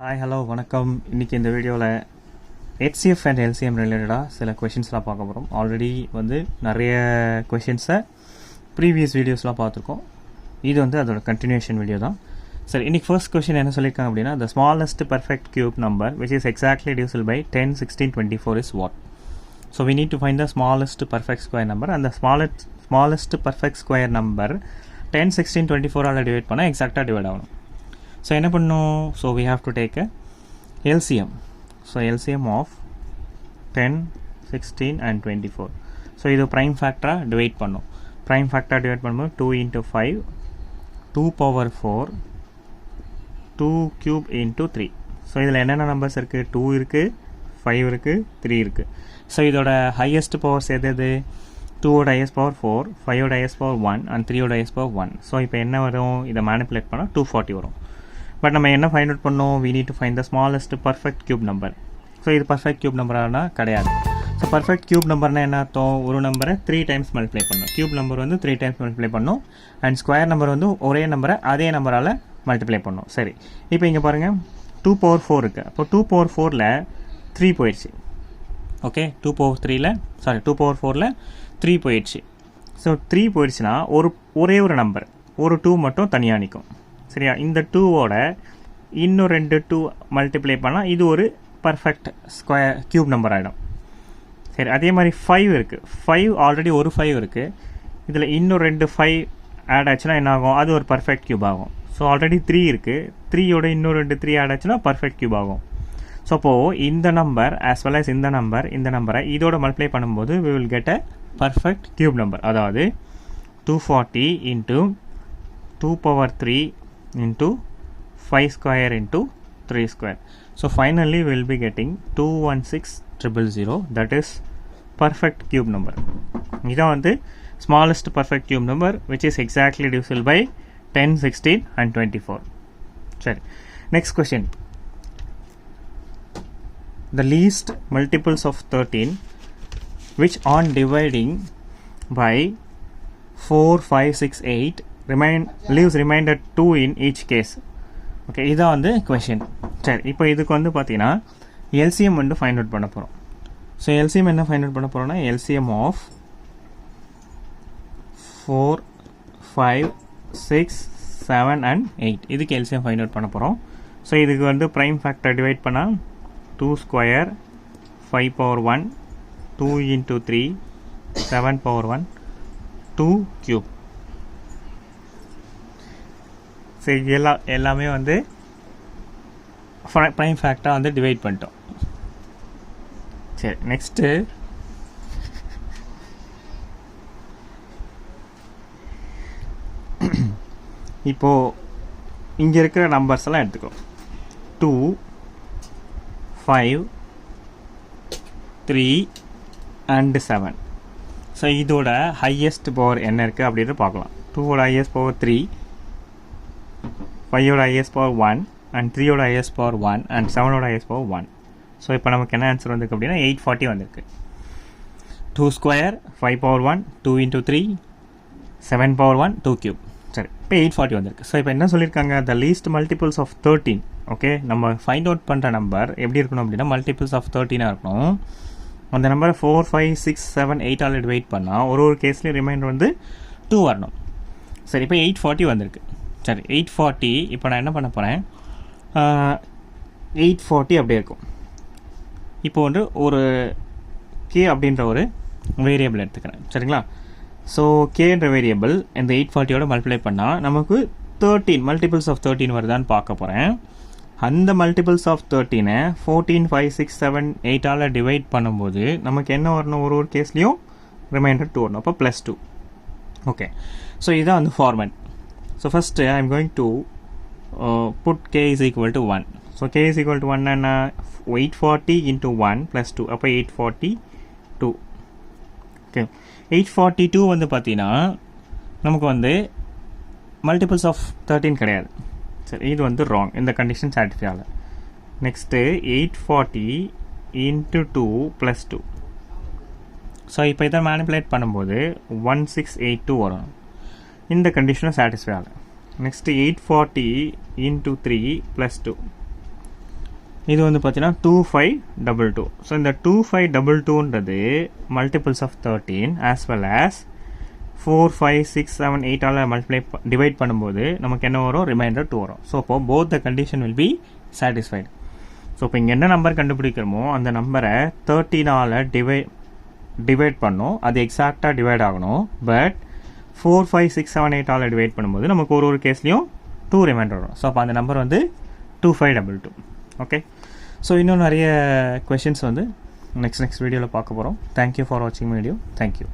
Hi hello வணக்கம். இன்றைக்கி இந்த வீடியோவில் HCF அண்ட் LCM ரிலேட்டடாக சில கொஷின்ஸ்லாம் பார்க்க போகிறோம். ஆல்ரெடி நிறைய கொஷின்ஸை ப்ரீவியஸ் வீடியோஸ்லாம் பார்த்துருக்கோம். இது அதோட கண்டினியூஷன் வீடியோ தான். சரி, இன்றைக்கி ஃபர்ஸ்ட் கொஷின் என்ன சொல்லியிருக்காங்க அப்படின்னா, the smallest perfect cube number which is exactly divisible by 10, 16, 24 is what? So we need to find the smallest perfect square number, and the smallest perfect square number 10, 16, 24 all divide பண்ணால் எக்ஸாக்டாக divide ஆகணும். So என்ன பண்ணணும்? So we have to take a LCM. So LCM of 10, 16 and 24. So இது prime ஃபேக்டராக divide பண்ணும். Prime ஃபேக்டராக divide பண்ணும்போது 2 into 5, 2 power 4, 2 cube into 3. So இதில் என்னென்ன நம்பர்ஸ் இருக்குது? 2 இருக்குது, 5 இருக்குது, 3 இருக்குது. ஸோ இதோட ஹையஸ்ட் பவர்ஸ் எது? 2ஓட ஹையஸ்ட் பவர் 4, 5ஓட ஹையஸ்ட் பவர் 1 and 3ஓட ஹையஸ்ட் பவர் 1. ஸோ இப்போ என்ன வரும்? இதை மேனிப்புலேட் பண்ணால் 240 வரும். பட் நம்ம என்ன ஃபைண்ட் அவுட் பண்ணோம்? we need to find the smallest perfect cube number. So இது பர்ஃபெக்ட் கியூப் நம்பரானா கிடையாது. ஸோ பர்ஃபெக்ட் கியூப் நம்பர்னால் என்ன அர்த்தம்? ஒரு நம்பரை 3 times மல்டிப்ளை பண்ணும். கியூப் நம்பர் 3 times மல்டிப்ளை பண்ணும். அண்ட் ஸ்கொயர் நம்பர் ஒரே நம்பரை அதே நம்பரால் மல்டிப்ளை பண்ணும். சரி, இப்போ இங்கே பாருங்கள், 2 power 4 இருக்குது. அப்போ 2 power 4ல் 3 போயிடுச்சு. ஓகே, 2 power 4ல் 3 போயிடுச்சு. ஸோ 3 போயிடுச்சுன்னா ஒரே ஒரு நம்பர், ஒரு 2 மட்டும் தனியாக நிற்கும். சரியா? இந்த 2ஓட இன்னும் 2 2 மல்டிப்ளை பண்ணால் இது ஒரு பர்ஃபெக்ட் ஸ்கொயர் கியூப் நம்பர் ஆகிடும். சரி, அதே மாதிரி 5 இருக்குது. 5 ஆல்ரெடி ஒரு 5 இருக்குது. இதில் இன்னும் 2 5 ஆட் ஆச்சுன்னா என்ன ஆகும்? அது ஒரு பர்ஃபெக்ட் கியூப் ஆகும். ஸோ ஆல்ரெடி 3 இருக்குது. 3யோட இன்னும் 2 3 ஆட் ஆச்சுன்னா பர்ஃபெக்ட் கியூப் ஆகும். ஸோ அப்போது இந்த நம்பர் ஆஸ் வெல் as இந்த நம்பரை இதோட மல்டிப்ளை பண்ணும்போது we will get a perfect cube number. அதாவது 240 into 2 power 3 into 5 square into 3 square. So finally we will be getting 216000. That is perfect cube number. இதான் smallest perfect cube number which is exactly divisible by 10, 16 and 24. சரி, next question. The least multiples of 13 which on dividing by 4, 5, 6, 8 leaves remainder 2 in each case. Okay, இதான் question. சரி, இப்போ இதுக்கு பார்த்தீங்கன்னா LCM find out பண்ண போகிறோம். So LCM என்ன find out பண்ண போகிறோம்னா, LCM ஆஃப் 4, 5, 6, 7 and 8. இதுக்கு LCM ஃபைண்ட் அவுட் பண்ண போகிறோம். ஸோ இதுக்கு ப்ரைம் ஃபேக்டர் டிவைட் பண்ணால் 2 square, 5 power 1, 2 into 3, 7 power 1, 2 cube. சரி, எல்லாமே ப்ரைம் ஃபேக்டராக டிவைட் பண்ணிட்டோம். சரி, நெக்ஸ்ட்டு இப்போது இங்கே இருக்கிற நம்பர்ஸ் எல்லாம் எடுத்துக்கோ. 2, 5, 3 and 7. ஸோ இதோட ஹையஸ்ட் பவர் என்ன இருக்குது அப்படின்னு பார்க்கலாம். 2ஓட ஹையஸ்ட் பவர் 3, 5ஓட ஹையஸ்ட் பவர் 1 and 3ஓட ஹையஸ்ட் பவர் 1 and 7ஓட ஹையஸ்ட் பவர் 1. ஸோ இப்போ நமக்கு என்ன ஆன்சர் வந்திருக்கு அப்படின்னா 840 வந்திருக்கு. 2 square, 5 power 1, 2 into 3, 7 power 1, 2 cube. சரி, இப்போ 840 வந்திருக்கு. ஸோ இப்போ என்ன சொல்லியிருக்காங்க? the least multiples of 13. Okay, நம்ம ஃபைண்ட் அவுட் பண்ணுற நம்பர் எப்படி இருக்கணும் அப்படின்னா மல்டிபிள்ஸ் ஆஃப் 13 இருக்கணும். அந்த நம்பரை 4, 5, 6, 7, 8 ஆல் டிவைட் பண்ணால் ஒரு கேஸ்லேயும் ரிமைண்டர் 2 வரணும். சரி, இப்போ 840 வந்திருக்கு. சரி, 840 இப்போ நான் என்ன பண்ண போகிறேன்? 840 அப்படியே இருக்கும். இப்போ ஒரு கே அப்படின்ற ஒரு வேரியபிள் எடுத்துக்கிறேன். சரிங்களா? ஸோ கேன்ற வேரியபிள் இந்த 840யோட மல்டிப்ளை பண்ணால் நமக்கு 13 மல்டிபிள்ஸ் ஆஃப் 13 வருதான்னு பார்க்க போகிறேன். அந்த மல்டிபிள்ஸ் ஆஃப் 13 14, 5, 6, 7, 8 ஆல் டிவைட் பண்ணும்போது நமக்கு என்ன வரணும்? ஒரு கேஸ்லேயும் ரிமைண்டர் 2 வரணும். அப்போ +2. ஓகே, ஸோ இதுதான் format. So first I am going to put k is equal to 1. So k is equal to 1 and 840 into 1 plus 2. அப்போ 842. Okay, 842 பார்த்தீங்கன்னா நமக்கு மல்டிபிள்ஸ் ஆஃப் 13 கிடையாது. சரி, இது ராங். இந்த கண்டிஷன் சாட்டிஸ்ஃபை ஆகலை. Next 840 into 2 plus 2. ஸோ இப்போ இதை மேனிப்புலேட் பண்ணும்போது 1682 வரும். இந்த கண்டிஷனும் சாட்டிஸ்ஃபை ஆகலை. Next 840 into 3 plus 2. இது வந்து பார்த்தீங்கன்னா 2522. ஸோ இந்த 2522ன்றது multiples of 13 as well as 4, 5, 6, 7, 8 divide பண்ணும்போது நமக்கு என்ன வரும், ரிமைண்டர் 2 வரும். ஸோ அப்போ both the condition will be satisfied. So இப்போ இங்கே என்ன நம்பர் கண்டுபிடிக்கிறோமோ அந்த நம்பரை 13ஆல் டிவைட் பண்ணோம், அது எக்ஸாக்டாக டிவைட் ஆகணும். பட் 4, 5, 6, 7, 8ஆல் டிவைட் பண்ணும்போது நமக்கு ஒரு கேஸ்லையும் 2 ரிமைண்டர் வரும். ஸோ அப்போ அந்த நம்பர் வந்து 2522. ஓகே, ஸோ இன்னும் நிறைய கொஷின்ஸ் வந்து நெக்ஸ்ட் வீடியோவில் பார்க்க போகிறோம். தேங்க்யூ ஃபார் வாட்சிங் வீடியோ. தேங்க்யூ.